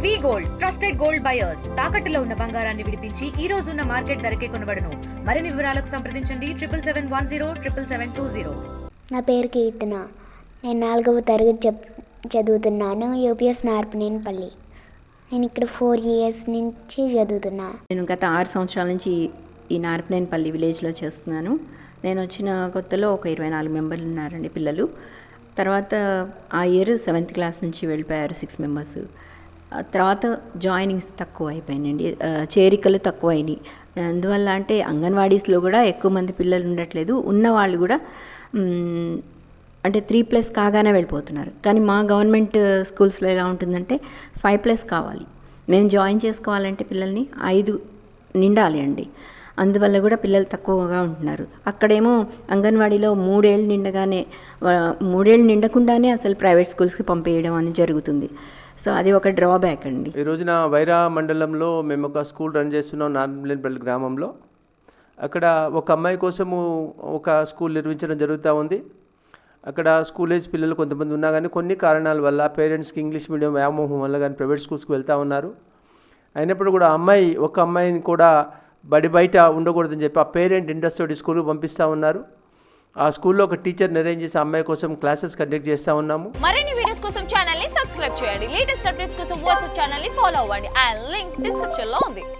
వి gold trusted gold buyers తాకట్టులో ఉన్న బంగారాన్ని విడిపించి ఈ రోజు ఉన్న మార్కెట్ ధరకే కొనబడును. మరిన్ని వివరాలకు సంప్రదించండి 7771077720. నా పేరు కీర్తన. నేను 4వ తరగతి చదువుతున్నాను. యూపీఎస్ నార్పనేనిపల్లి. నేను ఇక్కడ 4 years నుంచి చదువుతున్నా. నేను గత 6 సంవత్సరాల నుంచి ఈ నార్పనేనిపల్లి విలేజ్లో చేస్తున్నాను. నేను వచ్చిన కొత్తలో ఒక 24 మెంబర్లు ఉన్నారండి పిల్లలు. తర్వాత ఆ ఇయర్ 7th క్లాస్ నుంచి వెళ్ళిపోయారు 6 members. తర్వాత జాయినింగ్స్ తక్కువ అయిపోయినాయండి, చేరికలు తక్కువ అయినాయి. అందువల్ల అంటే అంగన్వాడీస్లో కూడా ఎక్కువ మంది పిల్లలు ఉండట్లేదు. ఉన్న వాళ్ళు కూడా అంటే 3+ కాగానే వెళ్ళిపోతున్నారు. కానీ మా గవర్నమెంట్ స్కూల్స్లో ఎలా ఉంటుందంటే 5+ కావాలి. మేము జాయిన్ చేసుకోవాలంటే పిల్లల్ని 5 నిండాలి అండి. అందువల్ల కూడా పిల్లలు తక్కువగా ఉంటున్నారు. అక్కడేమో అంగన్వాడీలో 3 ఏళ్ళు నిండకుండానే అసలు ప్రైవేట్ స్కూల్స్కి పంపేయడం అని జరుగుతుంది. సో అది ఒక డ్రాబ్యాక్ అండి. ఈ రోజున వైరా మండలంలో మేము ఒక స్కూల్ రన్ చేస్తున్నాం నార్పనేనిపల్లి గ్రామంలో. అక్కడ ఒక అమ్మాయి కోసము ఒక స్కూల్ నిర్మించడం జరుగుతూ ఉంది. అక్కడ స్కూల్ ఏజ్ పిల్లలు కొంతమంది ఉన్నా కానీ కొన్ని కారణాల వల్ల పేరెంట్స్కి ఇంగ్లీష్ మీడియం వ్యామోహం వల్ల కానీ ప్రైవేట్ స్కూల్స్కి వెళ్తూ ఉన్నారు. అయినప్పుడు కూడా ఒక అమ్మాయిని కూడా బయట ఉండకూడదని చెప్పి ఆ పేరెంట్ ఇంట్రెస్ట్ తోటి స్కూల్కి పంపిస్తూ ఉన్నారు. ఆ స్కూల్లో ఒక టీచర్ని అరేంజ్ చేసి అమ్మాయి కోసం క్లాసెస్ కండక్ట్ చేస్తూ ఉన్నాము. మరిన్ని వీడియోస్ కోసం ఛానల్ ని సబ్స్క్రైబ్ చేయండి. లేటెస్ట్ అప్డేట్స్ కోసం వాట్సాప్ ఛానల్ ని ఫాలో అవ్వండి. ఆ లింక్ డిస్క్రిప్షన్ లో ఉంది.